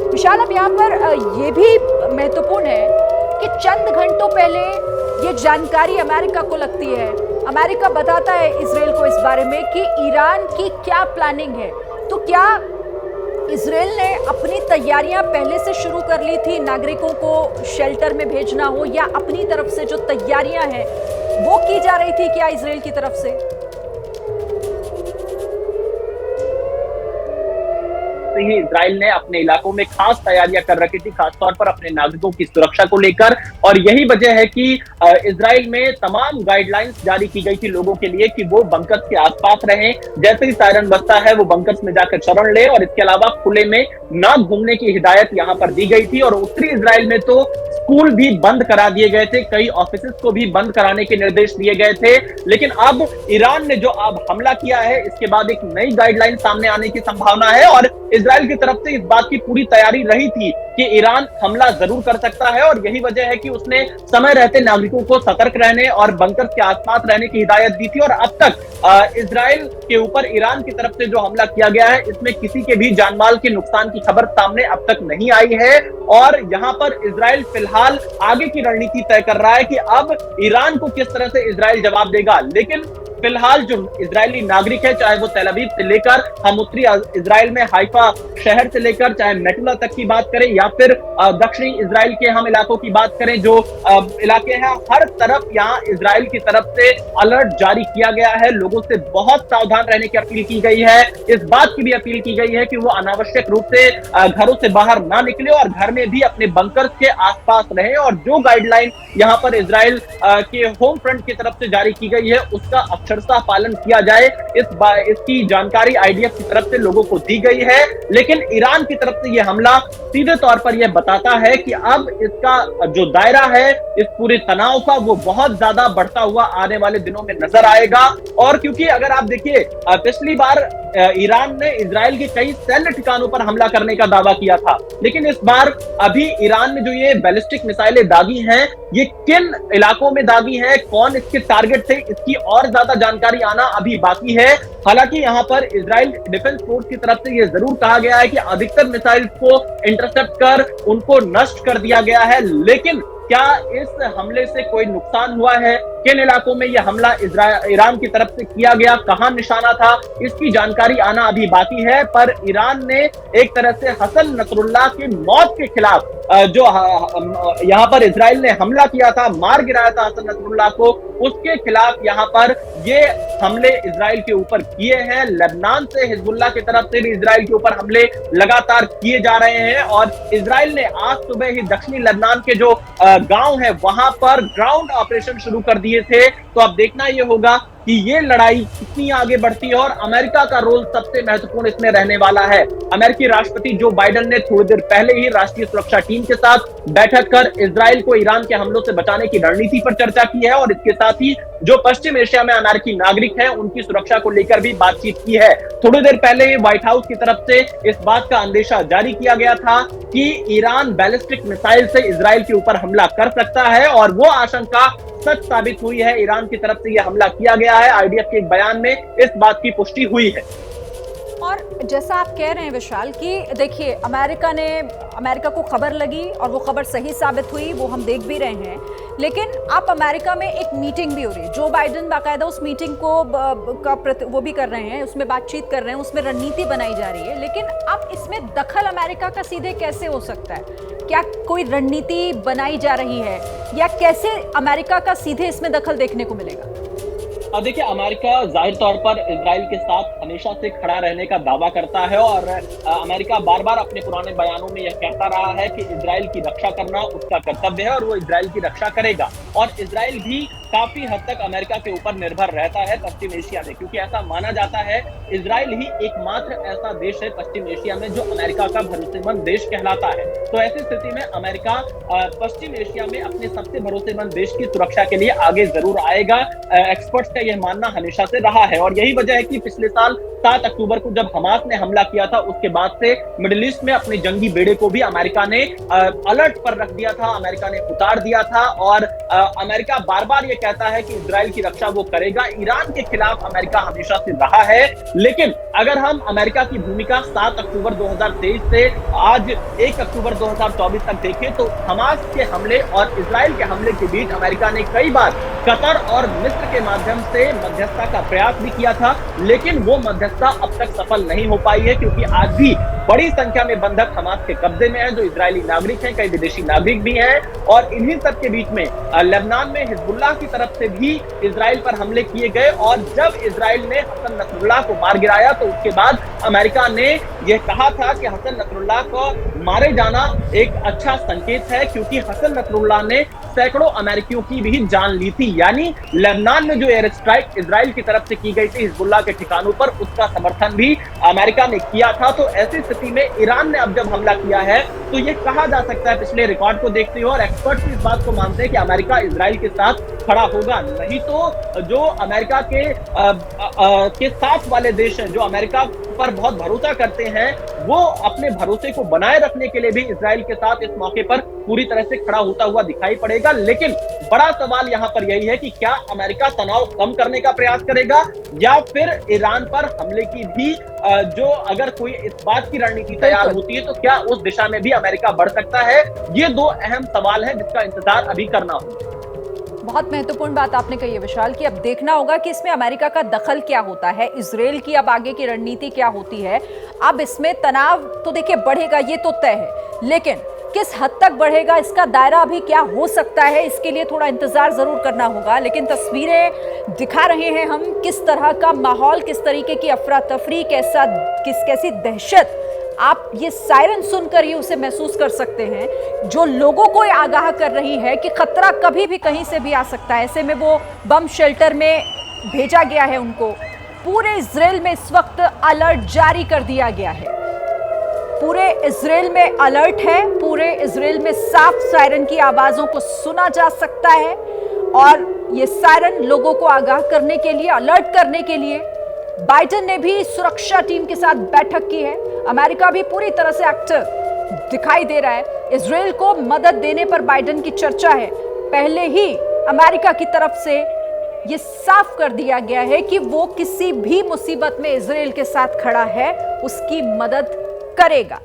विशाल, अब यहाँ पर ये भी महत्वपूर्ण है कि चंद घंटों पहले ये जानकारी अमेरिका को लगती है। अमेरिका बताता है इजराइल को इस बारे में कि ईरान की क्या प्लानिंग है। तो क्या इजराइल ने अपनी तैयारियां पहले से शुरू कर ली थी, नागरिकों को शेल्टर में भेजना हो, या अपनी तरफ से जो तैयारियां हैं वो की जा रही थी क्या इजराइल की तरफ से? ही इजराइल ने अपने इलाकों में खास तैयारियां कर रखी थी, खासतौर पर अपने नागरिकों की सुरक्षा को लेकर। और यही वजह है कि इजराइल में तमाम गाइडलाइंस जारी की गई थी लोगों के लिए कि वो बंकर्स के आसपास रहें। जैसे ही सायरन बजता है वो बंकर्स में जाकर शरण ले, और इसके अलावा खुले में ना घूमने की हिदायत यहां पर दी गई थी। और उत्तरी इजराइल में तो स्कूल भी बंद करा दिए गए थे, कई ऑफिस को भी बंद कराने के निर्देश दिए गए थे। लेकिन अब ईरान ने जो अब हमला किया है, इसके बाद एक नई गाइडलाइन सामने आने की संभावना है। और इजराइल की तरफ से इस बात की पूरी तैयारी रही थी कि ईरान हमला जरूर कर सकता है, और यही वजह है कि उसने समय रहते नागरिकों को सतर्क रहने और बंकर के आसपास रहने की हिदायत दी थी। और अब तक इजराइल के ऊपर ईरान की तरफ से जो हमला किया गया है, इसमें किसी के भी जानमाल के नुकसान की खबर सामने अब तक नहीं आई है। और यहां पर इजराइल फिलहाल आगे की रणनीति तय कर रहा है कि अब ईरान को किस तरह से इजराइल जवाब देगा। लेकिन फिलहाल जो इजरायली नागरिक है, चाहे वो तेल अवीव से लेकर हम उत्तरी इजराइल में हाइफा शहर से लेकर चाहे मेटुला तक की बात करें, या फिर दक्षिणी इजराइल के हम इलाकों की बात करें, जो इलाके हैं, हर तरफ यहाँ इजराइल की तरफ से अलर्ट जारी किया गया है। लोगों से बहुत सावधान रहने की अपील की गई है। इस बात की भी अपील की गई है कि वो अनावश्यक रूप से घरों से बाहर ना निकले और घर में भी अपने बंकर्स के आसपास रहे। और जो गाइडलाइन यहाँ पर इजराइल के होम फ्रंट की तरफ से जारी की गई है, उसका अक्षरशः पालन किया जाए, इसकी जानकारी आईडीएफ की तरफ से लोगों को दी गई है। लेकिन ईरान की तरफ से यह हमला सीधे तौर पर यह बताता है कि अब इसका जो दायरा है इस पूरे तनाव का, वो बहुत ज्यादा बढ़ता हुआ आने वाले दिनों में नजर आएगा। और क्योंकि अगर आप देखिए, पिछली बार ईरान ने इजराइल के कई सैन्य ठिकानों पर हमला करने का दावा किया था, लेकिन इस बार अभी ईरान ने जो ये बैलिस्टिक मिसाइलें दागी हैं, ये किन इलाकों में दागी हैं, कौन इसके टारगेट थे, इसकी और ज्यादा जानकारी आना अभी बाकी है। हालांकि यहाँ पर इजराइल डिफेंस फोर्स की तरफ से यह जरूर कहा गया है कि अधिकतर मिसाइल को इंटरसेप्ट कर उनको नष्ट कर दिया गया है। लेकिन क्या इस हमले से कोई नुकसान हुआ है, किन इलाकों में यह हमला ईरान की तरफ से किया गया, कहां निशाना था, इसकी जानकारी आना अभी बाकी है। पर ईरान ने एक तरह से हसन नसरुल्लाह की मौत के खिलाफ जो यहां पर इजराइल ने हमला किया था, मार गिराया था हसन नसरुल्लाह को, उसके खिलाफ यहां पर ये हमले इजराइल के ऊपर किए हैं। लेबनान से हिजबुल्लाह की तरफ से भी इजराइल के ऊपर हमले लगातार किए जा रहे हैं। और इजराइल ने आज सुबह ही दक्षिणी लेबनान के जो गांव है, वहां पर ग्राउंड ऑपरेशन शुरू कर दिए थे। तो अब देखना यह होगा कि ये लड़ाई कितनी आगे बढ़ती है, और अमेरिका का रोल सबसे महत्वपूर्ण इसमें रहने वाला है। अमेरिकी राष्ट्रपति जो बाइडेन ने थोड़ी देर पहले ही राष्ट्रीय सुरक्षा टीम के साथ बैठक कर इजराइल को ईरान के हमलों से बचाने की रणनीति पर चर्चा की है, और इसके साथ ही जो पश्चिम एशिया में अमेरिकी नागरिक हैं, उनकी सुरक्षा को लेकर भी बातचीत की है। थोड़ी देर पहले ही व्हाइट हाउस की तरफ से इस बात का अंदेशा जारी किया गया था कि ईरान बैलिस्टिक मिसाइल से इजराइल के ऊपर हमला कर सकता है, और वो आशंका सच साबित हुई है। ईरान की तरफ से यह हमला किया गया है, आईडीएफ के एक बयान में इस बात की पुष्टि हुई है। और जैसा आप कह रहे हैं विशाल कि देखिए, अमेरिका को खबर लगी और वो खबर सही साबित हुई, वो हम देख भी रहे हैं। लेकिन आप अमेरिका में एक मीटिंग भी हो रही है, जो बाइडेन बाकायदा उस मीटिंग को वो भी कर रहे हैं, उसमें बातचीत कर रहे हैं, उसमें रणनीति बनाई जा रही है। लेकिन अब इसमें दखल अमेरिका का सीधे कैसे हो सकता है? क्या कोई रणनीति बनाई जा रही है, या कैसे अमेरिका का सीधे इसमें दखल देखने को मिलेगा? अब देखिए, अमेरिका जाहिर तौर पर इजराइल के साथ हमेशा से खड़ा रहने का दावा करता है, और अमेरिका बार बार अपने पुराने बयानों में यह कहता रहा है कि इजराइल की रक्षा करना उसका कर्तव्य है, और वो इजराइल की रक्षा करेगा। और इजराइल भी काफी हद तक अमेरिका के ऊपर निर्भर रहता है पश्चिम एशिया में, क्योंकि ऐसा माना जाता है इजराइल ही एकमात्र ऐसा देश है पश्चिम एशिया में जो अमेरिका का भरोसेमंद देश कहलाता है। तो ऐसी स्थिति में अमेरिका पश्चिम एशिया में अपने सबसे भरोसेमंद देश की सुरक्षा के लिए आगे जरूर आएगा। एक्सपर्ट्स का यह मानना हमेशा से रहा है, और यही वजह है कि पिछले साल 7 अक्टूबर को जब हमास ने हमला किया था, उसके बाद से मिडिल ईस्ट में अपने जंगी बेड़े को भी अमेरिका ने अलर्ट पर रख दिया था, अमेरिका ने उतार दिया था और अमेरिका बार-बार ये कहता है कि इजराइल की रक्षा वो करेगा। ईरान के खिलाफ अमेरिका हमेशा से रहा है, लेकिन अगर हम अमेरिका की भूमिका 7 अक्टूबर 2023 से आज 1 अक्टूबर 2024 तक देखें तो हमास के हमले और इजराइल के हमले के बीच अमेरिका ने कई बार कतर और मिस्र के माध्यम से मध्यस्थता का प्रयास भी किया था, लेकिन वो मध्यस्थता अब तक सफल नहीं हो पाई है क्योंकि आज भी बड़ी संख्या में बंधक हमास के कब्जे में हैं, जो इजरायली नागरिक हैं, कई विदेशी नागरिक भी हैं और इन्हीं सब के बीच में लेबनान में हिजबुल्लाह की तरफ से भी इजराइल पर हमले किए गए और जब इजराइल ने हसन नसरुल्लाह को मार गिराया तो उसके बाद अमेरिका ने यह कहा था कि हसन नसरुल्लाह को मारे जाना एक अच्छा संकेत है क्योंकि हसन नसरुल्लाह ने सैकड़ों अमेरिकियों की भी जान ली थी। यानी लेबनान में जो एयर स्ट्राइक इजराइल की तरफ से की गई थी हिजबुल्लाह के ठिकानों पर, उसका समर्थन भी अमेरिका ने किया था। तो ऐसी स्थिति में ईरान ने अब जब हमला किया है तो ये कहा जा सकता है, पिछले रिकॉर्ड को देखते हुए और एक्सपर्ट्स इस बात को मानते हैं कि अमेरिका इजराइल के साथ खड़ा होगा। नहीं तो जो अमेरिका के साथ वाले देश हैं, जो अमेरिका पर बहुत भरोसा करते हैं, वो अपने भरोसे को बनाए रखने के लिए भी इजराइल के साथ इस मौके पर पूरी तरह से खड़ा होता हुआ दिखाई पड़ेगा। लेकिन बड़ा सवाल यहां पर यही है कि क्या अमेरिका तनाव कम करने का प्रयास करेगा या फिर ईरान पर हमले की भी जो अगर कोई इस बात की रणनीति तैयार होती है तो क्या उस दिशा में भी अमेरिका बढ़ सकता है? ये दो अहम सवाल हैं जिसका इंतजार अभी करना होगा। बहुत महत्वपूर्ण बात आपने कही है विशाल कि अब देखना होगा कि इसमें अमेरिका का दखल क्या होता है, इजराइल की अब आगे की रणनीति क्या होती है। अब इसमें तनाव तो देखिए बढ़ेगा, ये तो तय है, लेकिन किस हद तक बढ़ेगा, इसका दायरा अभी क्या हो सकता है, इसके लिए थोड़ा इंतजार जरूर करना होगा। लेकिन तस्वीरें दिखा रहे हैं हम किस तरह का माहौल, किस तरीके की अफरा तफरी, कैसी दहशत आप ये सायरन सुनकर ही उसे महसूस कर सकते हैं, जो लोगों को आगाह कर रही है कि खतरा कभी भी कहीं से भी आ सकता है। ऐसे में वो बम शेल्टर में भेजा गया है उनको। पूरे इजराइल में इस वक्त अलर्ट जारी कर दिया गया है, पूरे इजराइल में अलर्ट है, पूरे इजराइल में साफ सायरन की आवाजों को सुना जा सकता है और ये सायरन लोगों को आगाह करने के लिए, अलर्ट करने के लिए बाइडेन ने भी सुरक्षा टीम के साथ बैठक की है। अमेरिका भी पूरी तरह से एक्टिव दिखाई दे रहा है। इजराइल को मदद देने पर बाइडेन की चर्चा है। पहले ही अमेरिका की तरफ से ये साफ कर दिया गया है कि वो किसी भी मुसीबत में इजराइल के साथ खड़ा है, उसकी मदद करेगा।